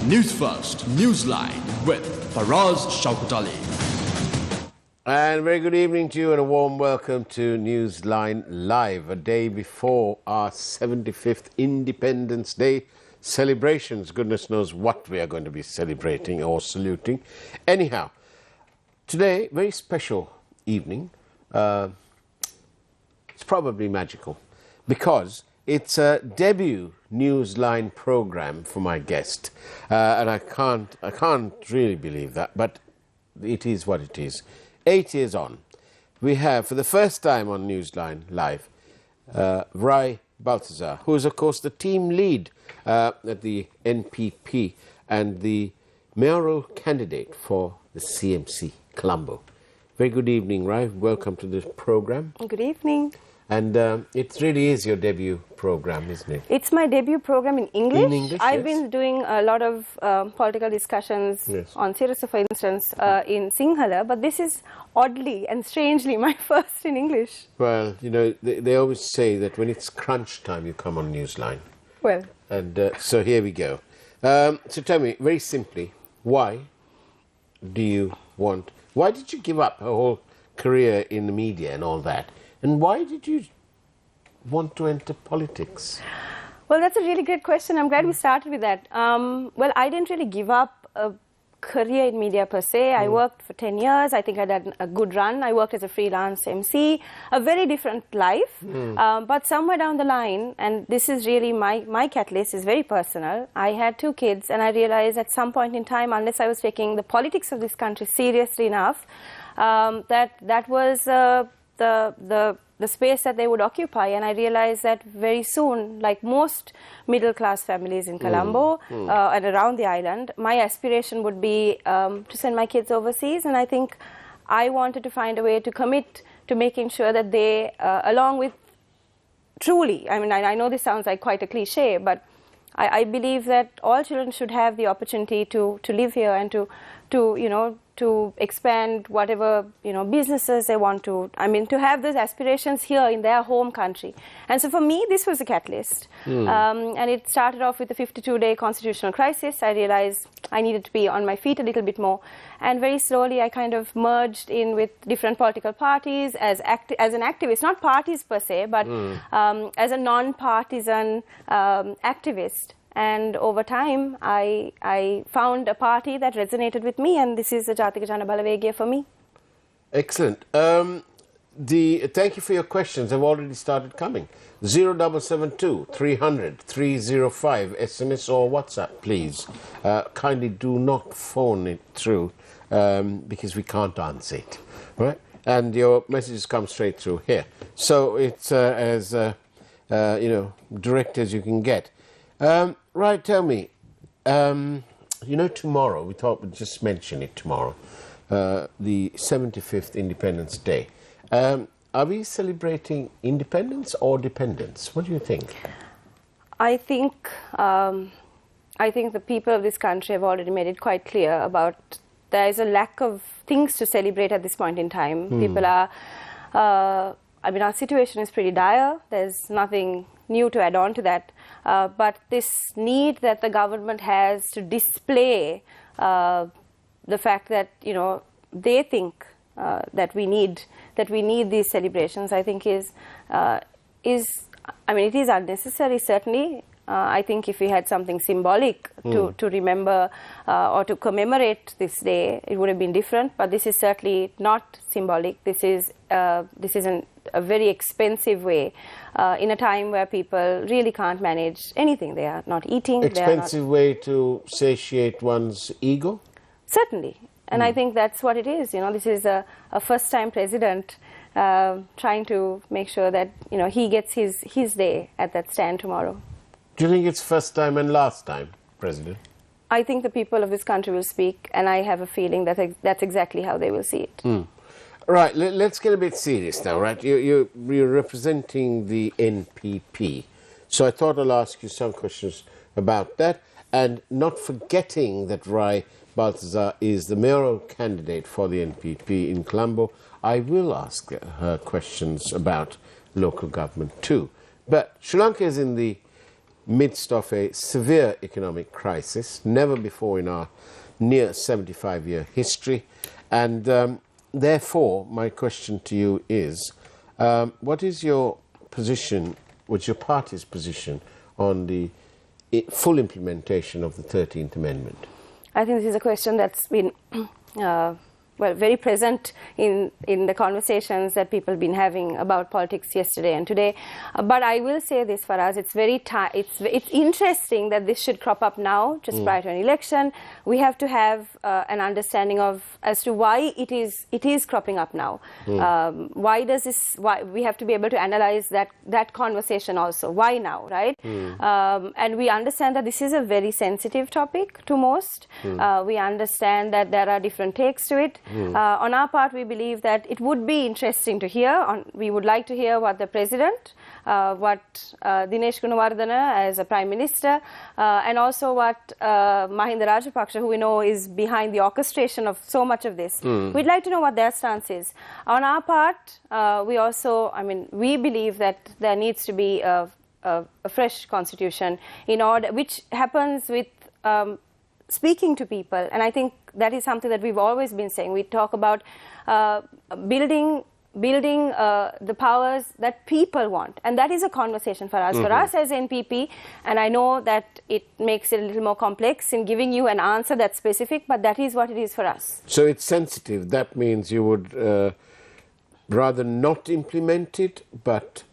Newsfirst, Newsline with Faraz Ali. And very good evening to you and a warm welcome to Newsline Live, a day before our 75th Independence Day celebrations. Goodness knows what we are going to be celebrating or saluting. Anyhow, today, very special evening. It's probably magical because it's a debut Newsline program for my guest, and I can't really believe that, but it is what it is. 8 years on, we have for the first time on Newsline Live, Vraie Balthazaar, who is of course the team lead at the NPP and the mayoral candidate for the CMC Colombo. Very good evening, Vraie. Welcome to the program. Good evening. And it really is your debut program, isn't it? It's my debut program in English. In English, I've yes. been doing a lot of political discussions on Sirasa, for instance, in Sinhala, but this is oddly and strangely my first in English. Well, you know, they always say that when it's crunch time, you come on Newsline. Well. And so here we go. So tell me, very simply, why did you give up a whole career in the media and all that? And why did you want to enter politics? Well, that's a really great question. I'm glad we started with that. Well, I didn't really give up a career in media per se. I worked for 10 years. I think I did a good run. I worked as a freelance MC, a very different life. But somewhere down the line, and this is really my catalyst is very personal. I had 2 kids, and I realized at some point in time, unless I was taking the politics of this country seriously enough, that was the space that they would occupy. And I realized that very soon, like most middle-class families in Colombo and around the island, my aspiration would be to send my kids overseas. And I think I wanted to find a way to commit to making sure that they, along with truly, I mean, I know this sounds like quite a cliche, but I believe that all children should have the opportunity to live here and to expand whatever, businesses they want to. I mean, to have those aspirations here in their home country. And so for me, this was a catalyst. And it started off with the 52-day constitutional crisis. I realized I needed to be on my feet a little bit more. And very slowly, I kind of merged in with different political parties as an activist, not parties per se, but as a non-partisan activist. And over time, I found a party that resonated with me, and this is the Jatika Jana Balawegaya for me. Excellent. Thank you for your questions. They've already started coming. 0772 300 305, SMS or WhatsApp, please. Kindly do not phone it through because we can't answer it. Right? And your messages come straight through here. So it's as direct as you can get. Right, tell me, tomorrow, we thought we'd just mention it tomorrow, the 75th Independence Day. Are we celebrating independence or dependence? What do you think? I think the people of this country have already made it quite clear about there is a lack of things to celebrate at this point in time. People are, our situation is pretty dire. There's nothing new to add on to that. But this need that the government has to display the fact that, they think that we need these celebrations, I think it is unnecessary, certainly. I think if we had something symbolic to remember or to commemorate this day, it would have been different. But this is certainly not symbolic. This is a very expensive way in a time where people really can't manage anything. They are not eating. Expensive way to satiate one's ego? Certainly. And I think that's what it is. This is a first-time president trying to make sure that, he gets his day at that stand tomorrow. Do you think it's first time and last time, President? I think the people of this country will speak, and I have a feeling that that's exactly how they will see it. Right, let's get a bit serious now, right? You're representing the NPP. So I thought I'll ask you some questions about that, and not forgetting that Vraie Balthazaar is the mayoral candidate for the NPP in Colombo. I will ask her questions about local government too. But Sri Lanka is in the midst of a severe economic crisis, never before in our near 75-year history. And therefore, my question to you is, what is your position, what's your party's position on the full implementation of the 13th Amendment? I think this is a question that's been well, very present in the conversations that people have been having about politics yesterday and today. But I will say this for us, it's interesting that this should crop up now, just prior to an election. We have to have an understanding of as to why it is cropping up now. Why we have to be able to analyze that conversation also. Why now, right? And we understand that this is a very sensitive topic to most. We understand that there are different takes to it. On our part, we believe that it would be interesting to hear. We would like to hear what the President, what Dinesh Gunawardena as a Prime Minister, and also what Mahinda Rajapaksa, who we know is behind the orchestration of so much of this. We'd like to know what their stance is. On our part, we believe that there needs to be a fresh constitution which happens with speaking to people, and I think that is something that we've always been saying. We talk about building the powers that people want, and that is a conversation for us. For us as NPP, and I know that it makes it a little more complex in giving you an answer that's specific, but that is what it is for us. So it's sensitive. That means you would rather not implement it, but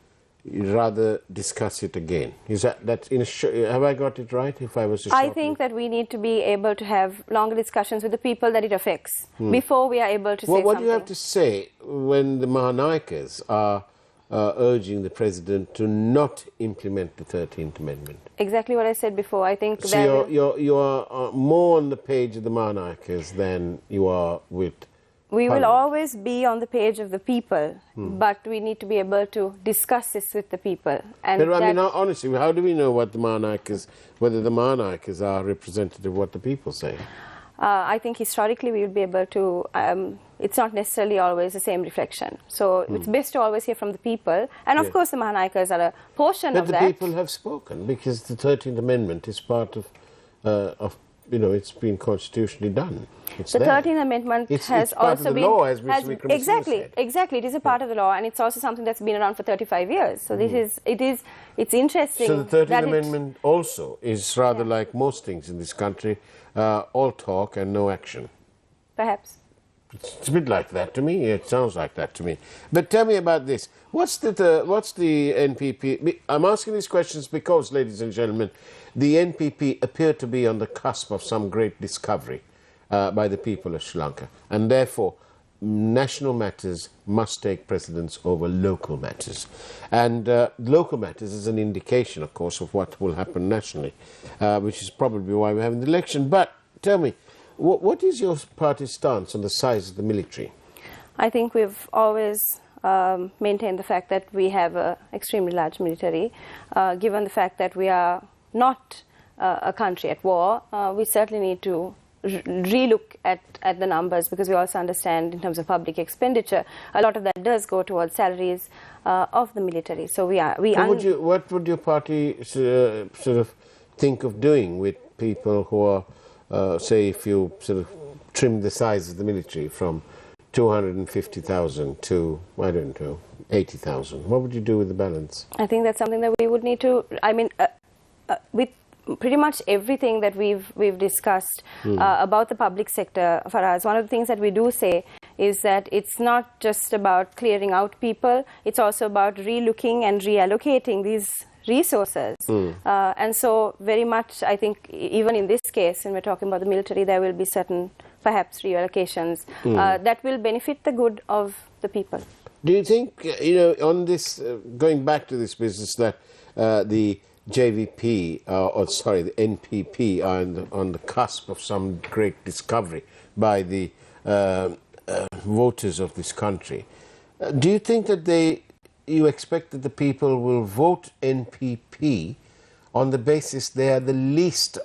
you'd rather discuss it again. Is that have I got it right? If I was to I think that we need to be able to have longer discussions with the people that it affects before we are able to say something. What do you have to say when the Mahanayakas are urging the President to not implement the 13th Amendment? Exactly what I said before. I think so you are more on the page of the Mahanayakas than you are with We will always be on the page of the people, but we need to be able to discuss this with the people. And but I mean, honestly, how do we know what the Mahanayakas, whether the Mahanayakas are representative of what the people say? I think historically we would be able to, it's not necessarily always the same reflection. So it's best to always hear from the people. And of course the Mahanayakas are a portion of that. But the people have spoken, because the 13th Amendment is part of it's been constitutionally done. The 13th Amendment has also been... law, as Mr. Wickremesinghe said. Exactly. It is a part of the law, and it's also something that's been around for 35 years. So it's interesting. So the 13th Amendment also is rather like most things in this country, all talk and no action. Perhaps. It's a bit like that to me. It sounds like that to me. But tell me about this. What's the NPP? I'm asking these questions because, ladies and gentlemen, the NPP appear to be on the cusp of some great discovery by the people of Sri Lanka, and therefore national matters must take precedence over local matters. And local matters is an indication, of course, of what will happen nationally, which is probably why we're having the election. But tell me, what is your party's stance on the size of the military? I think we've always maintained the fact that we have an extremely large military. Given the fact that we are not a country at war, we certainly need to relook at the numbers, because we also understand in terms of public expenditure, a lot of that does go towards salaries of the military. So what would your party sort of think of doing with people who are, say, if you sort of trim the size of the military from 250,000 to, I don't know, 80,000? What would you do with the balance? I think that's something that we would need to, with pretty much everything that we've discussed about the public sector for us, one of the things that we do say is that it's not just about clearing out people, it's also about relooking and reallocating these resources. And so very much, I think, even in this case, when we're talking about the military, there will be certain, perhaps, reallocations that will benefit the good of the people. Do you think, on this, going back to this business, that the JVP, the NPP are on the cusp of some great discovery by the voters of this country? Do you think that you expect that the people will vote NPP on the basis they are the least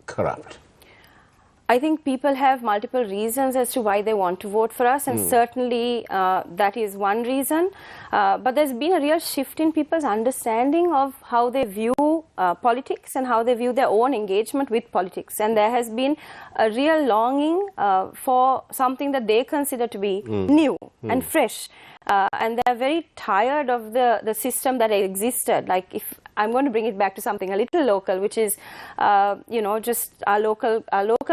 corrupt? I think people have multiple reasons as to why they want to vote for us, and certainly that is one reason. But there's been a real shift in people's understanding of how they view politics and how they view their own engagement with politics. And there has been a real longing for something that they consider to be new and fresh. And they're very tired of the system that existed. Like, if I'm going to bring it back to something a little local, which is, you know, just our local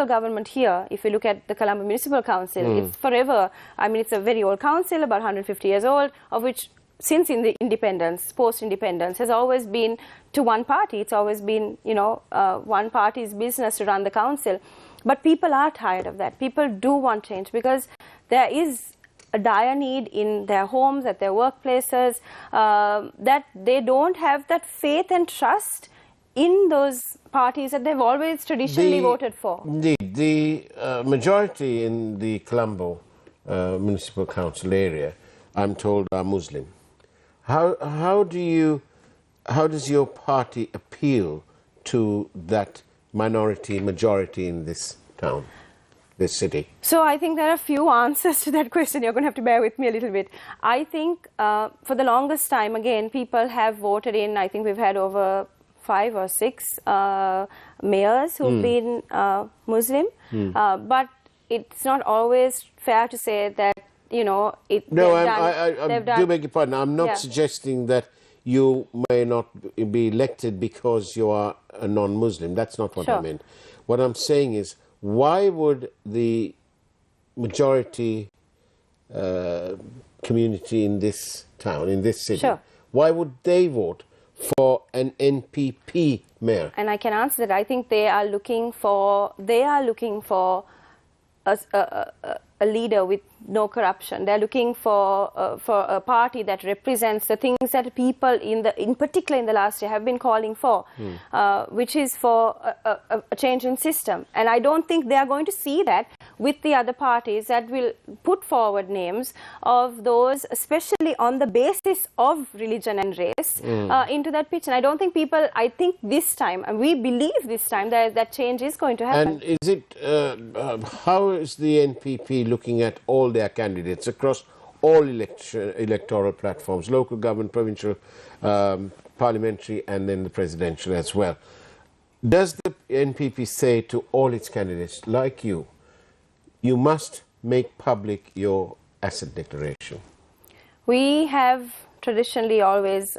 government here. If you look at the Colombo Municipal Council, it's forever. I mean, it's a very old council, about 150 years old, of which, since in the independence, post-independence, has always been to one party. It's always been, you know, one party's business to run the council. But people are tired of that. People do want change, because there is a dire need in their homes, at their workplaces, that they don't have that faith and trust in those parties that they've always traditionally voted for. Indeed. The majority in the Colombo Municipal Council area, I'm told, are Muslim. How does your party appeal to that majority in this town, this city? So I think there are a few answers to that question. You're going to have to bear with me a little bit. I think for the longest time, again, people have voted in. I think we've had over 5 or 6 mayors who've been Muslim. But it's not always fair to say that, you know, No, I do beg your pardon. I'm not suggesting that you may not be elected because you are a non-Muslim. That's not what I meant. What I'm saying is, why would the majority community in this town, in this city, why would they vote for an NPP mayor? And I can answer that. I think they are looking for a leader with no corruption. They're looking for a party that represents the things that people in particular in the last year have been calling for, which is for a change in system. And I don't think they are going to see that with the other parties that will put forward names of those, especially on the basis of religion and race, into that pitch. And I don't think people, I think this time, and we believe this time, that change is going to happen. And is it, how is the NPP looking at all their candidates across all electoral platforms, local government, provincial, parliamentary, and then the presidential as well? Does the NPP say to all its candidates, like you must make public your asset declaration? We have traditionally always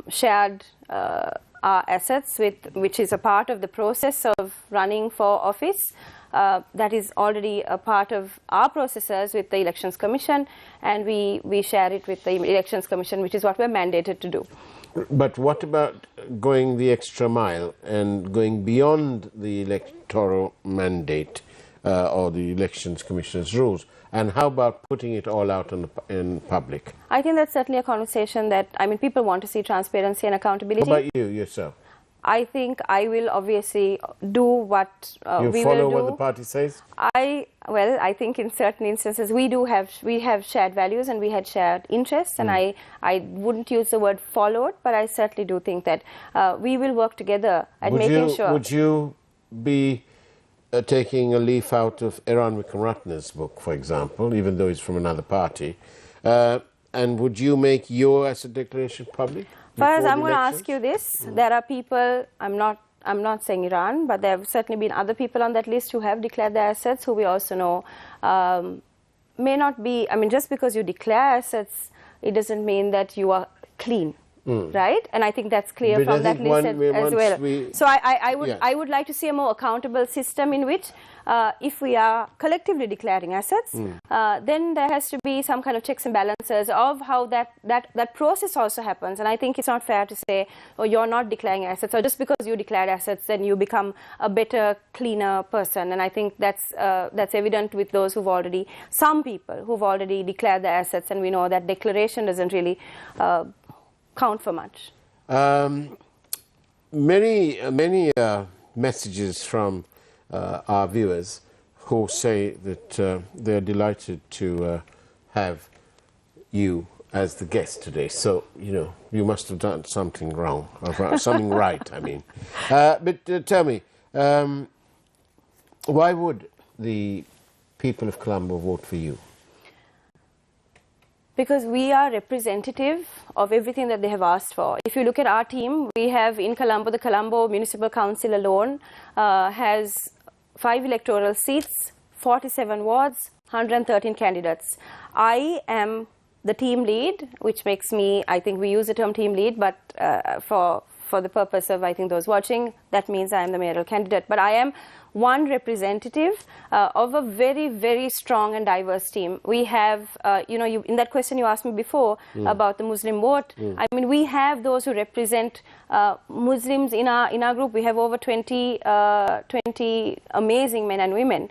shared our assets, which is a part of the process of running for office. That is already a part of our processes with the Elections Commission, and we share it with the Elections Commission, which is what we're mandated to do. But what about going the extra mile and going beyond the electoral mandate or the Elections Commission's rules? And how about putting it all out in public? I think that's certainly a conversation that, I mean, people want to see transparency and accountability. What about you, yourself? I think I will obviously do what we will do. You follow what the party says? Well, I think in certain instances we have shared values and we had shared interests, and I wouldn't use the word followed, but I certainly do think that we will work together at making sure. Would you be taking a leaf out of Eran Wickramaratne's book, for example, even though he's from another party, and would you make your asset declaration public? First, I'm going to ask you this. There are people, I'm not saying Iran, but there have certainly been other people on that list who have declared their assets, who we also know may not be, I mean, just because you declare assets, it doesn't mean that you are clean. Right? And I think that's clear but from that list as well. So I would like to see a more accountable system in which if we are collectively declaring assets, then there has to be some kind of checks and balances of how that process also happens. And I think it's not fair to say, oh, you're not declaring assets, or just because you declared assets, then you become a better, cleaner person. And I think that's evident with those some people who've already declared their assets, and we know that declaration doesn't really count for much. Many messages from our viewers who say that they're delighted to have you as the guest today. So, you know, you must have done something wrong, or something right, I mean. But tell me, why would the people of Colombo vote for you? Because we are representative of everything that they have asked for. If you look at our team, we have in Colombo, the Colombo Municipal Council alone has 5 electoral seats, 47 wards, 113 candidates. I am the team lead, which makes me, I think we use the term team lead, but for the purpose of, I think, those watching, that means I am the mayoral candidate. But I am one representative of a very, very strong and diverse team. We have, in that question you asked me before about the Muslim vote, I mean, we have those who represent Muslims in our group. We have over 20 amazing men and women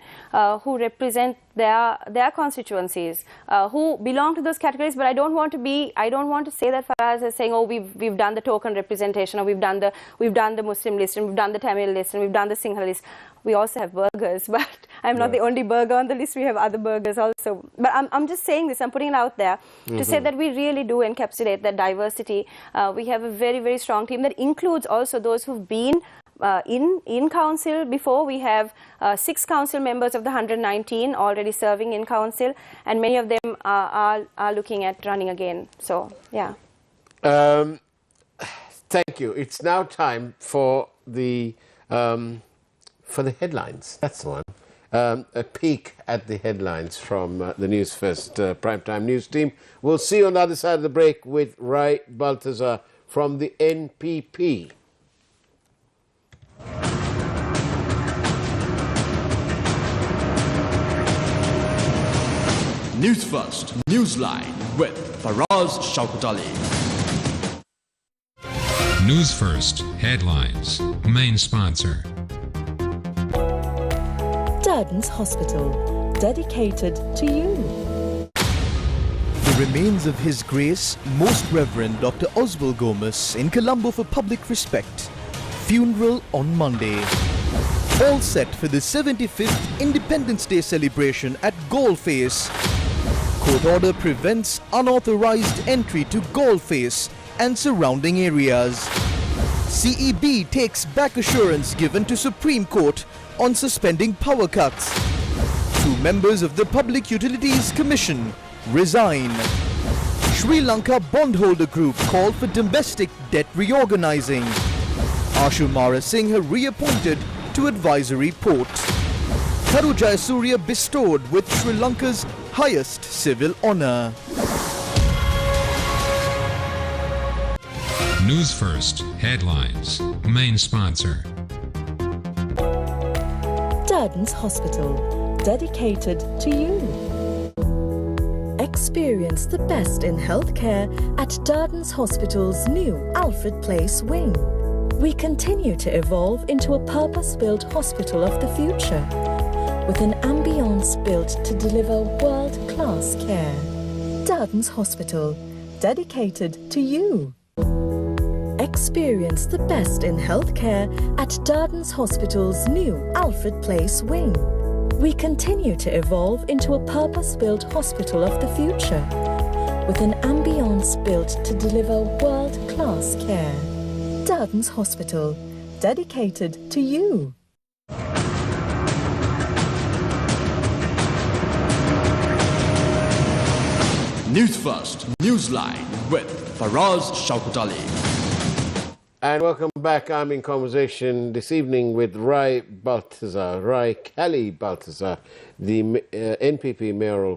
who represent their constituencies, who belong to those categories. But I don't want to say that Faraz as saying, oh, we've done the token representation, or we've done the Muslim list, and we've done the Tamil list, and we've done the Sinhala list. We also have burgers, but I'm not the only burger on the list. We have other burgers also. But I'm just saying this, I'm putting it out there to say that we really do encapsulate that diversity. We have a very, very strong team that includes also those who've been in council before. We have 6 council members of the 119 already serving in council, and many of them are looking at running again. So, yeah. Thank you. It's now time for the headlines. That's the one. A peek at the headlines from the News First Primetime News team. We'll see you on the other side of the break with Vraie Balthazaar from the NPP. News First, Newsline with Vraie Cally. News First Headlines. Main sponsor. Durdens Hospital, dedicated to you. The remains of His Grace, Most Reverend Dr. Oswald Gomez in Colombo for public respect. Funeral on Monday. All set for the 75th Independence Day celebration at Gaulface. Court order prevents unauthorized entry to Gaulface and surrounding areas. CEB takes back assurance given to Supreme Court on suspending power cuts. 2 members of the Public Utilities Commission resign. Sri Lanka bondholder group called for domestic debt reorganizing. Ashumara Singh reappointed to advisory port. Karu Jayasuriya bestowed with Sri Lanka's highest civil honor. News First Headlines. Main sponsor. Durdens Hospital, dedicated to you. Experience the best in healthcare at Durdens Hospital's new Alfred Place wing. We continue to evolve into a purpose-built hospital of the future, with an ambience built to deliver world-class care. Durdens Hospital, dedicated to you. Experience the best in healthcare at Durdens Hospital's new Alfred Place wing. We continue to evolve into a purpose-built hospital of the future, with an ambience built to deliver world-class care. Durdens Hospital, dedicated to you. News First, Newsline with Vraie Cally. And welcome back. I'm in conversation this evening with Vraie Cally Balthazaar, the NPP mayoral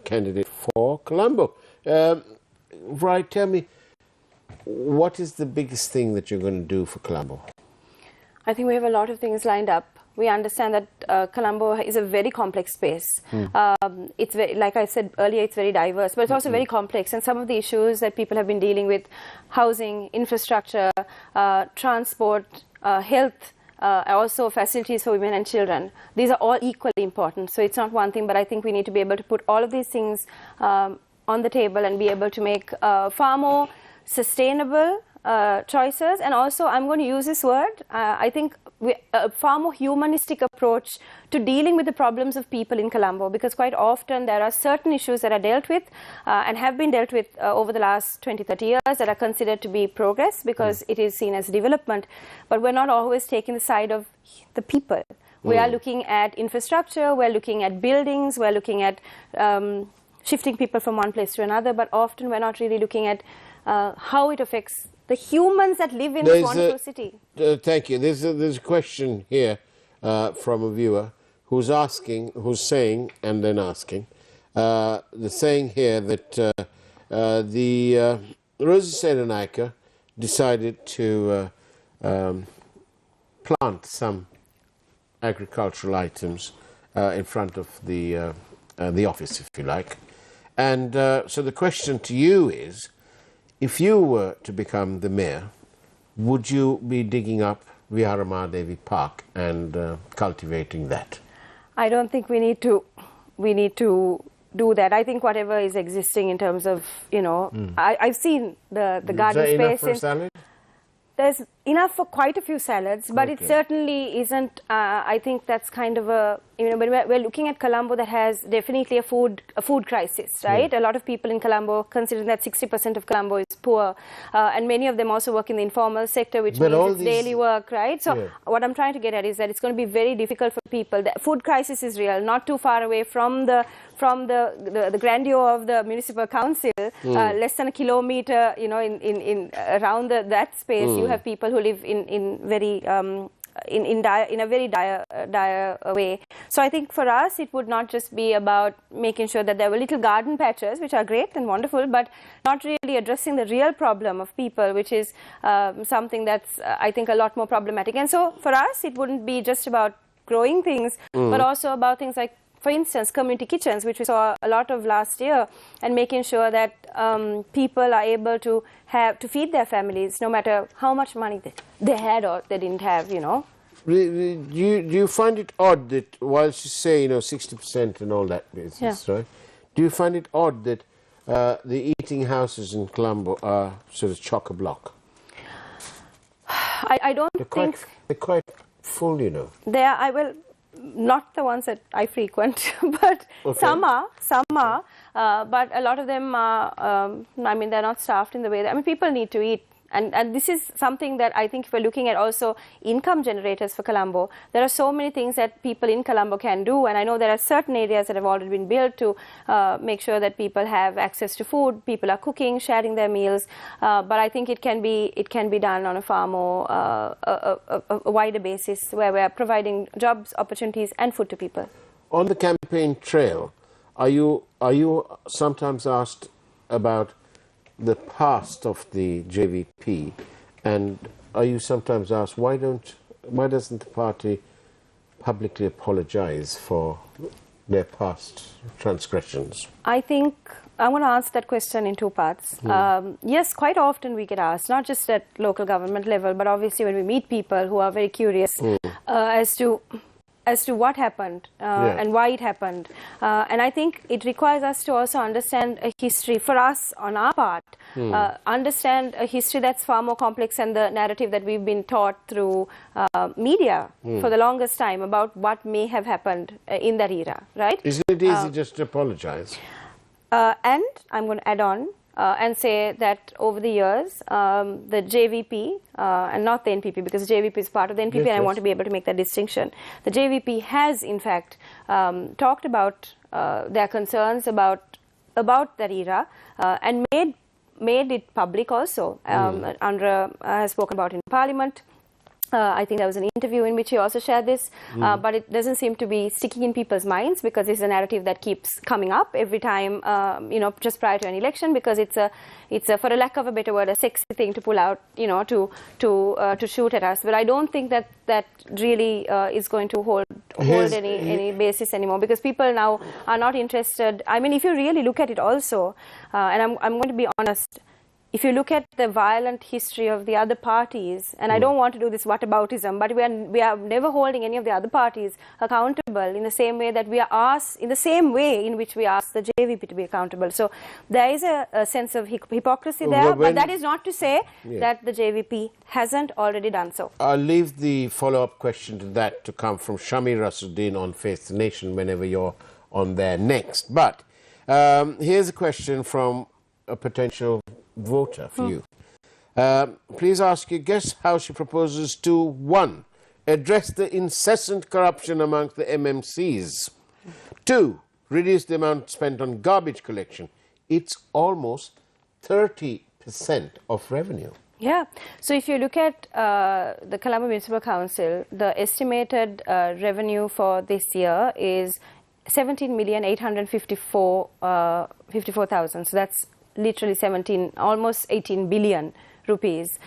candidate for Colombo. Vraie, tell me, what is the biggest thing that you're going to do for Colombo? I think we have a lot of things lined up. We understand that Colombo is a very complex space. It's very, like I said earlier, it's very diverse, but it's also very complex. And some of the issues that people have been dealing with, housing, infrastructure, transport, health, also facilities for women and children, these are all equally important. So it's not one thing, but I think we need to be able to put all of these things on the table and be able to make far more sustainable choices. And also, I'm going to use this word, I think a far more humanistic approach to dealing with the problems of people in Colombo, because quite often there are certain issues that are dealt with and have been dealt with over the last 20-30 years that are considered to be progress because it is seen as development, but we're not always taking the side of the people. We are looking at infrastructure, we're looking at buildings, we're looking at shifting people from one place to another, but often we're not really looking at how it affects the humans that live in this wonderful city. Thank you. There's a question here from a viewer who's saying, and then asking, they're saying here that the Rosie Serenayaka decided to plant some agricultural items in front of the office, if you like. And so the question to you is, if you were to become the mayor, would you be digging up Viharamadevi Park and cultivating that? I don't think we need to do that. I think whatever is existing in terms of, I've seen the garden space. Is there enough for a salad? There's enough for quite a few salads, but it certainly isn't. I think that's kind of a, but we're looking at Colombo that has definitely a food crisis, right? A lot of people in Colombo, considering that 60% of Colombo is poor, and many of them also work in the informal sector, which means it's daily work, right? So what I'm trying to get at is that it's going to be very difficult for people. The food crisis is real, not too far away from the grandeur of the municipal council, less than a kilometer, in around that space, you have people who live in a very dire way. So I think for us, it would not just be about making sure that there were little garden patches, which are great and wonderful, but not really addressing the real problem of people, which is something that's, I think, a lot more problematic. And so for us, it wouldn't be just about growing things, but also about things like, for instance, community kitchens, which we saw a lot of last year, and making sure that people are able to feed their families, no matter how much money they had or they didn't have, Do you find it odd that, while you say, 60% and all that business, right? Do you find it odd that the eating houses in Colombo are sort of chock-a-block? I don't think... They're quite full, They are, not the ones that I frequent, but some are, but a lot of them are, they're not staffed in the way that, people need to eat. And this is something that I think if we're looking at also income generators for Colombo, there are so many things that people in Colombo can do, and I know there are certain areas that have already been built to make sure that people have access to food, people are cooking, sharing their meals, but I think it can be done on a far more a wider basis, where we're providing jobs, opportunities and food to people. On the campaign trail, are you sometimes asked about the past of the JVP, and are you sometimes asked why doesn't the party publicly apologize for their past transgressions? I think I want to answer that question in two parts. Yes, quite often we get asked, not just at local government level, but obviously when we meet people who are very curious as to what happened and why it happened. And I think it requires us to also understand a history for us on our part, understand a history that's far more complex than the narrative that we've been taught through media for the longest time about what may have happened in that era, right? Isn't it easy just to apologize? And I'm going to add on and say that over the years, the JVP, and not the NPP, because the JVP is part of the NPP, and I want to be able to make that distinction. The JVP has, in fact, talked about their concerns about that era and made it public also. Andra has spoken about in Parliament. I think there was an interview in which he also shared this, but it doesn't seem to be sticking in people's minds, because it's a narrative that keeps coming up every time, just prior to an election, because it's a, for a lack of a better word, a sexy thing to pull out, to shoot at us. But I don't think that really is going to hold any basis anymore, because people now are not interested. If you really look at it also, and I'm going to be honest, if you look at the violent history of the other parties, and I don't want to do this whataboutism, but we are never holding any of the other parties accountable in the same way that we are asked, in the same way in which we ask the JVP to be accountable. So there is a sense of hypocrisy there, but that is not to say that the JVP hasn't already done so. I'll leave the follow-up question to that to come from Shamir Rasuddin on Face the Nation whenever you're on there next. But here's a question from a potential voter for you. Please ask your guest how she proposes to 1. address the incessant corruption amongst the MMCs. 2, reduce the amount spent on garbage collection. It's almost 30% of revenue. Yeah. So if you look at the Colombo Municipal Council, the estimated revenue for this year is 17,854,000. So that's literally almost 18 billion rupees.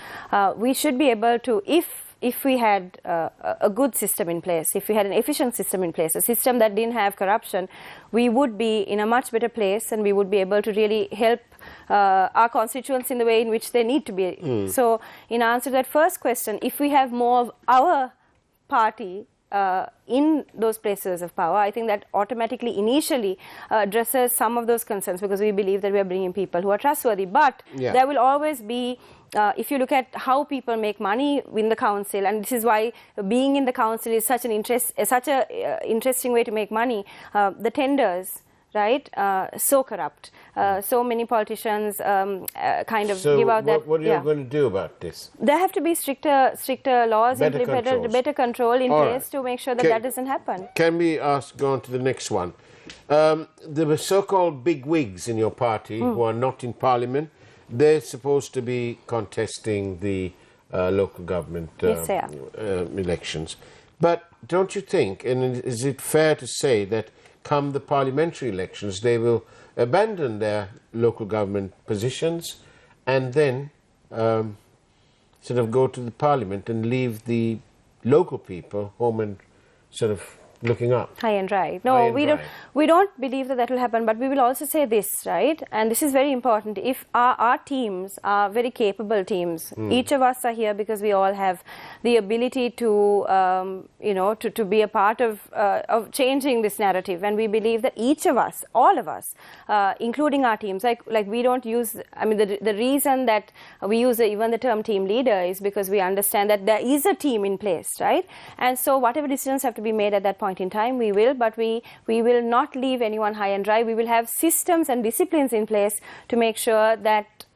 We should be able to, if we had a good system in place, if we had an efficient system in place, a system that didn't have corruption, we would be in a much better place, and we would be able to really help our constituents in the way in which they need to be. So in answer to that first question, if we have more of our party in those places of power, I think that automatically initially addresses some of those concerns, because we believe that we are bringing people who are trustworthy. But there will always be, if you look at how people make money in the council, and this is why being in the council is such an interesting way to make money, the tenders, right, so corrupt. So many politicians kind of give out that. What are you going to do about this? There have to be stricter laws, better control in place to make sure that that doesn't happen. Can we go on to the next one? The so-called big wigs in your party who are not in parliament, they're supposed to be contesting the local government elections. But don't you think, and is it fair to say that come the parliamentary elections, they will abandon their local government positions and then sort of go to the parliament and leave the local people home and sort of looking up? High and dry. No, we don't believe that will happen, but we will also say this, right? And this is very important. If our teams are very capable teams, each of us are here because we all have the ability to, to be a part of changing this narrative. And we believe that each of us, all of us, including our teams, like we don't use, I mean, the reason that we use even the term team leader is because we understand that there is a team in place, right? And so whatever decisions have to be made at that point in time, we will, but we will not leave anyone high and dry. We will have systems and disciplines in place to make sure that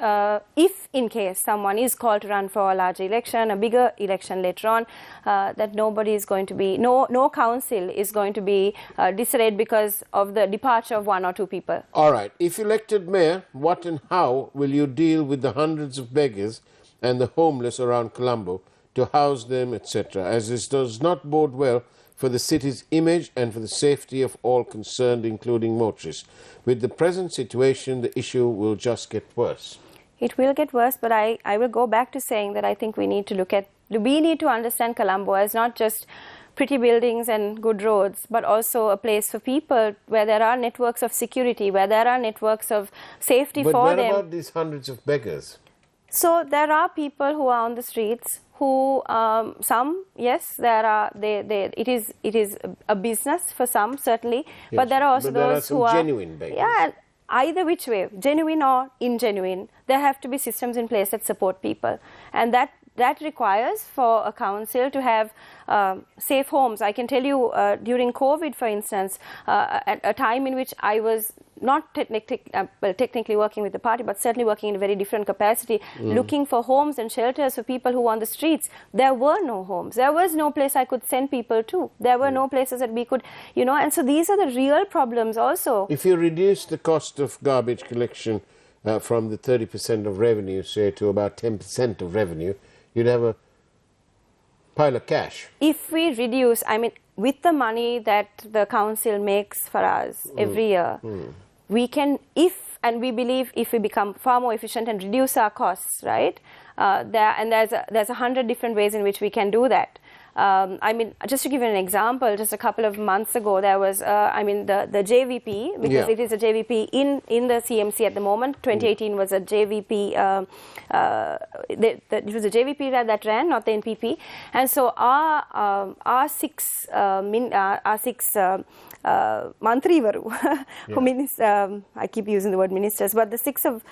if in case someone is called to run for a larger election, a bigger election later on, that nobody is going to be, no council is going to be disarrayed because of the departure of one or two people. All right. If elected mayor, what and how will you deal with the hundreds of beggars and the homeless around Colombo to house them, etc., as this does not bode well for the city's image and for the safety of all concerned, including motorists? With the present situation, the issue will just get worse. It will get worse, but I will go back to saying that I think we need to understand Colombo as not just pretty buildings and good roads, but also a place for people where there are networks of security, where there are networks of safety for them. But what about these hundreds of beggars? So there are people who are on the streets who, some, yes, it is a business for some, certainly, yes, but there are also those who are genuine beggars. Yeah, either which way, genuine or ingenuine, there have to be systems in place that support people, and that requires for a council to have safe homes. I can tell you during COVID, for instance, at a time in which I was not technically working with the party, but certainly working in a very different capacity, looking for homes and shelters for people who were on the streets. There were no homes. There was no place I could send people to. There were no places that we could, and so these are the real problems also. If you reduce the cost of garbage collection from the 30% of revenue, say, to about 10% of revenue, you'd have a pile of cash. If we reduce, I mean, with the money that the council makes for us every year, we can, we believe if we become far more efficient and reduce our costs, right? There's 100 different ways in which we can do that. I mean, just to give you an example, just a couple of months ago, there was, the JVP, because it is a JVP in the CMC at the moment. 2018 was a JVP, it was a JVP that ran, not the NPP. And so our six Mantri Varu, who I keep using the word ministers, but the six of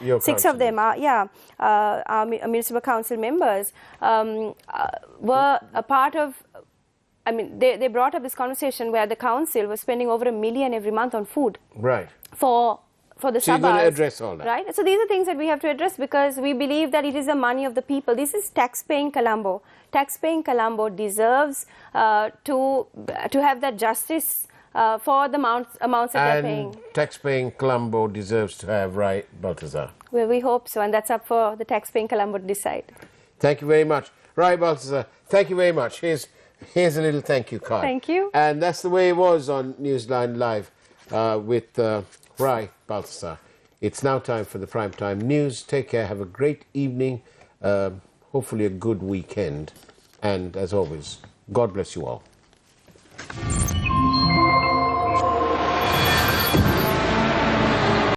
them are, our municipal council members were a part of, I mean, they brought up this conversation where the council was spending over $1 million every month on food. Right. For for the So you're suburbs. going to address all that? Right? So these are things that we have to address because we believe that it is the money of the people. This is tax-paying Colombo. Tax-paying Colombo deserves to have that justice for the amounts that they're paying. And tax-paying Colombo deserves to have Vraie Balthazaar. Well, we hope so, and that's up for the tax-paying Colombo to decide. Thank you very much. Vraie Balthazaar, thank you very much. Here's a little thank you card. Thank you. And that's the way it was on Newsline Live with Vraie Balthazaar. It's now time for the primetime news. Take care. Have a great evening. Hopefully a good weekend. And as always, God bless you all.